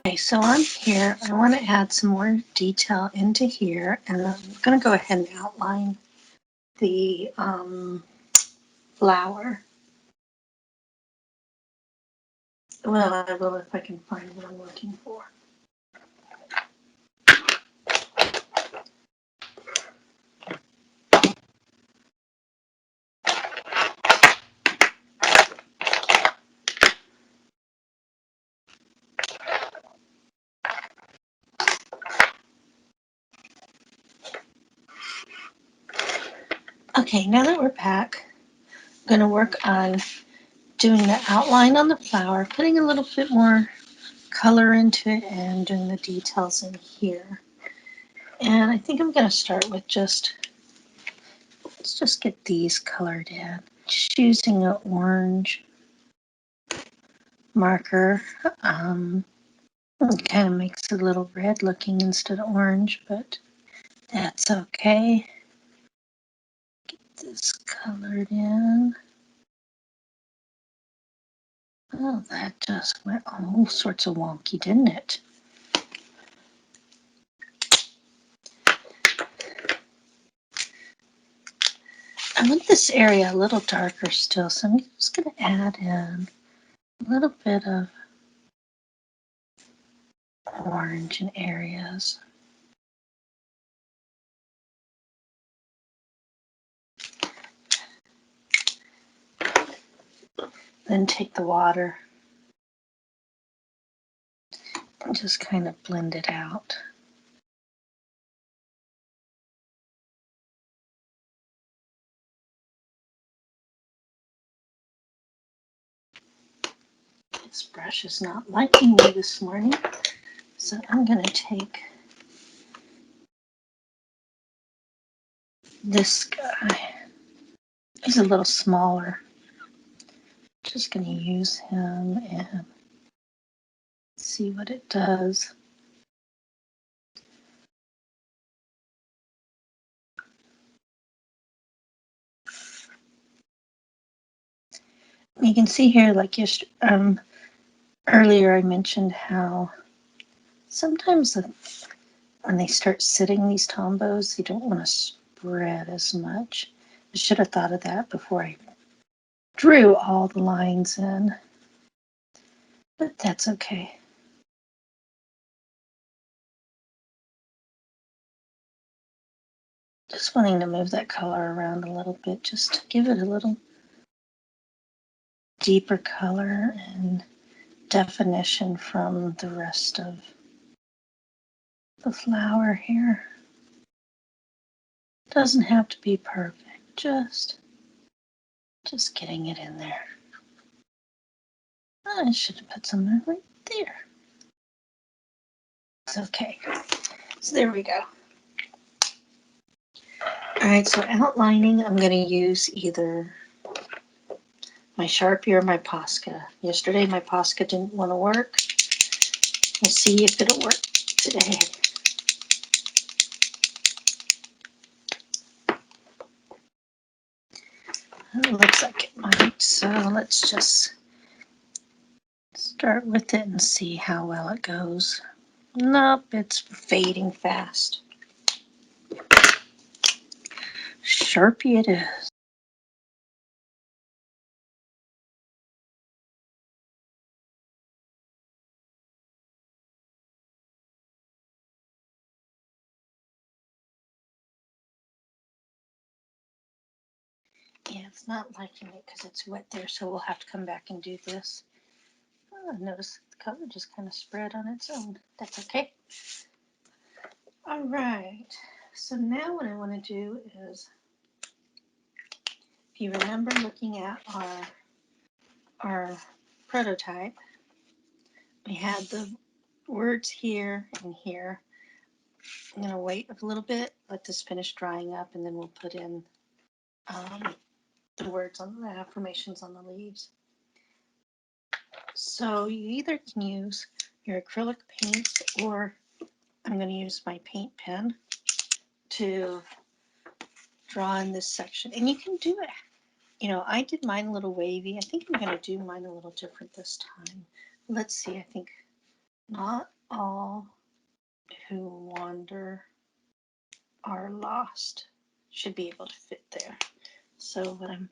Okay, so on here, I want to add some more detail into here, and I'm going to go ahead and outline the flower. Well, I will if I can find what I'm looking for. Okay, now that we're back, I'm going to work on doing the outline on the flower, putting a little bit more color into it, and doing the details in here. And I think I'm going to start with let's just get these colored in. Just using an orange marker. It kind of makes it a little red looking instead of orange, but that's okay. Get this colored in. Oh, that just went all sorts of wonky, didn't it? I want this area a little darker still, so I'm just going to add in a little bit of orange in areas. Then take the water and just kind of blend it out. This brush is not liking me this morning, so I'm going to take this guy. He's a little smaller. Just going to use him and see what it does. You can see here, like earlier I mentioned how sometimes when they start sitting, these tombos, they don't want to spread as much. I should have thought of that before I drew all the lines in, but that's okay. Just wanting to move that color around a little bit, just to give it a little deeper color and definition from the rest of the flower here. Doesn't have to be perfect, just getting it in there. I should have put some right there. It's okay. So there we go. All right, so outlining, I'm going to use either my Sharpie or my Posca. Yesterday my Posca didn't want to work. We'll see if it'll work today. It looks like it might, so let's just start with it and see how well it goes. Nope, it's fading fast. Sharpie it is. Yeah, it's not liking it because it's wet there, so we'll have to come back and do this. Oh, notice the color just kind of spread on its own. That's okay. All right, so now what I want to do is, if you remember looking at our prototype, we had the words here and here. I'm going to wait a little bit, let this finish drying up, and then we'll put in the words on the affirmations on the leaves. So you either can use your acrylic paints, or I'm going to use my paint pen to draw in this section. And you can do it You know, I did mine a little wavy. I think I'm going to do mine a little different this time. Let's see, I think not all who wander are lost should be able to fit there. So what I'm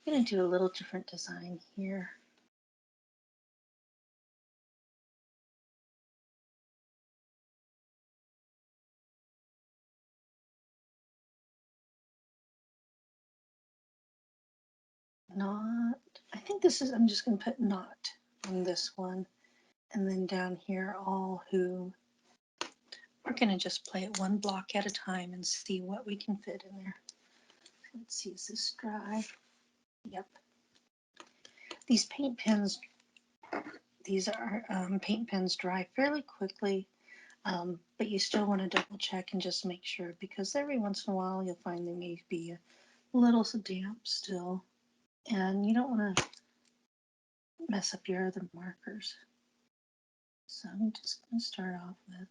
going to do a little different design here. Not, I think this is, I'm just going to put not on this one. And then down here, all who, we're going to just play it one block at a time and see what we can fit in there. Let's see, is this dry? Yep. These paint pens, these are paint pens dry fairly quickly, but you still want to double check and just make sure, because every once in a while you'll find they may be a little damp still, and you don't want to mess up your other markers. So I'm just going to start off with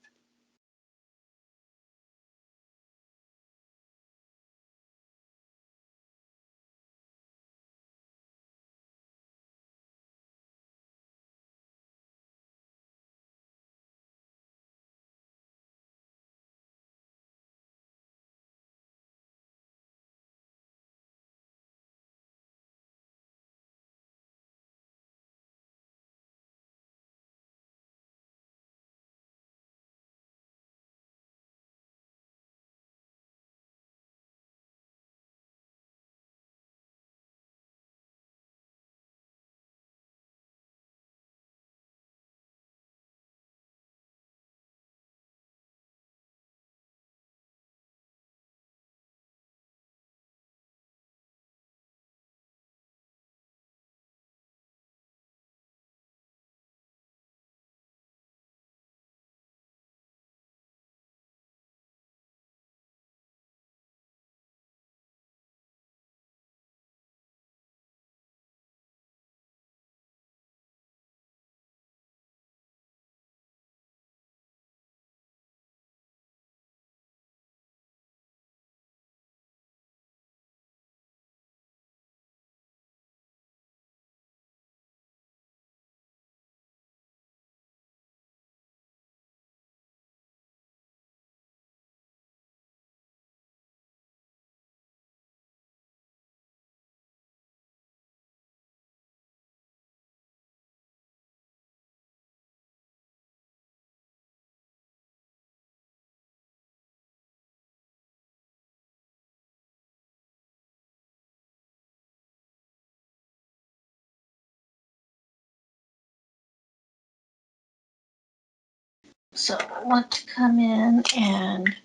so I want to come in and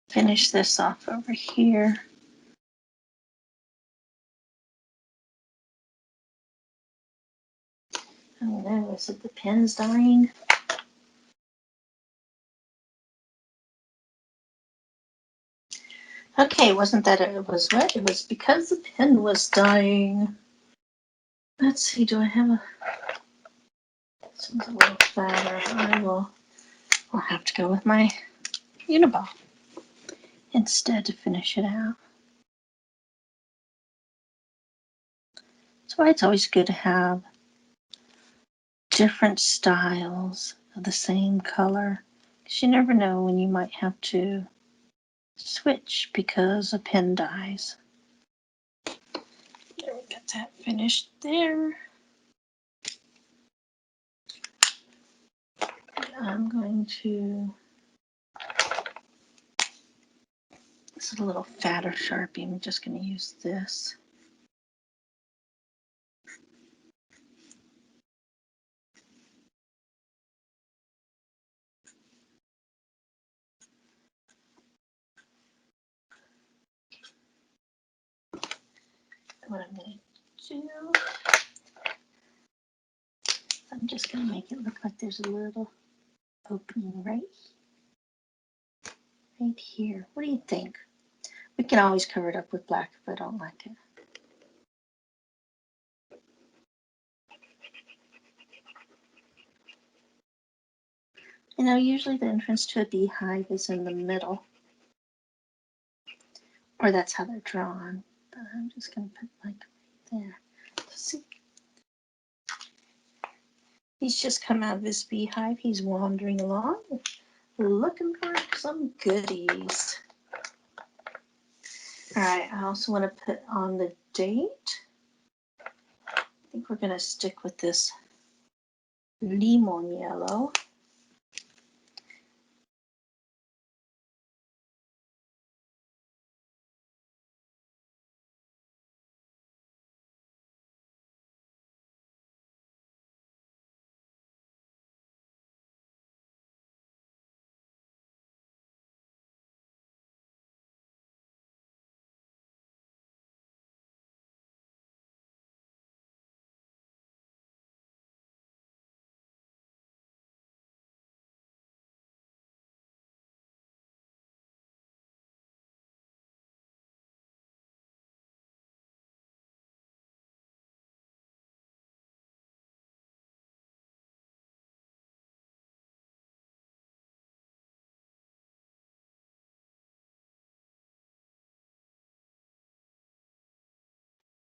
finish this off over here. Oh no, is it the pen's dying? Okay, wasn't that it was what? It was because the pen was dying. Let's see, do I have a, this one's a little fatter. I'll have to go with my Uniball instead to finish it out. That's why it's always good to have different styles of the same color, because you never know when you might have to switch because a pen dies. There, we got that finished there. I'm going to, this is a little fatter Sharpie. I'm just going to use this. What I'm going to do, I'm just going to make it look like there's a little opening right here. What do you think? We can always cover it up with black if I don't like it. You know, usually the entrance to a beehive is in the middle, or that's how they're drawn. But I'm just going to put like there. See, he's just come out of his beehive. He's wandering along, looking for some goodies. All right, I also want to put on the date. I think we're going to stick with this lemon yellow.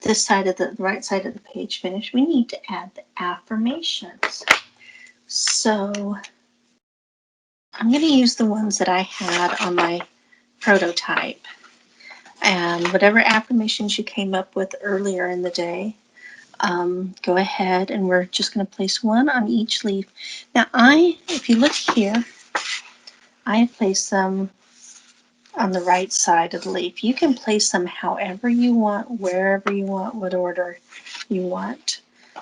This side of the right side of the page finished, we need to add the affirmations. So I'm going to use the ones that I had on my prototype. And whatever affirmations you came up with earlier in the day, go ahead and we're just going to place one on each leaf. Now if you look here, I place them on the right side of the leaf. You can place them however you want, wherever you want, what order you want.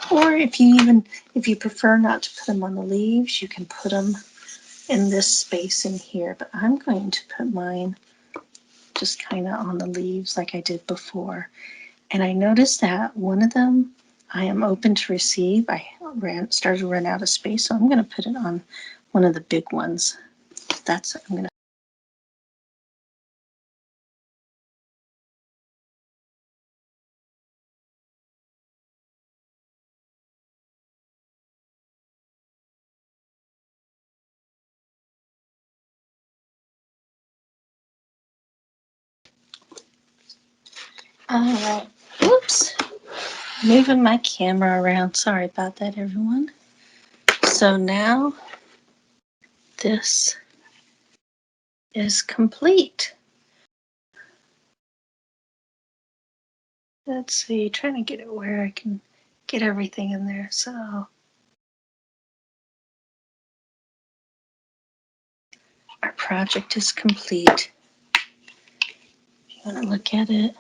Or if you prefer not to put them on the leaves, you can put them in this space in here. But I'm going to put mine just kind of on the leaves like I did before. And I noticed that one of them, I am open to receive. I started to run out of space, so I'm going to put it on one of the big ones. I'm going to. All right. Oops. Moving my camera around. Sorry about that, everyone. So now this is complete. Let's see, trying to get it where I can get everything in there. So our project is complete. If you want to look at it,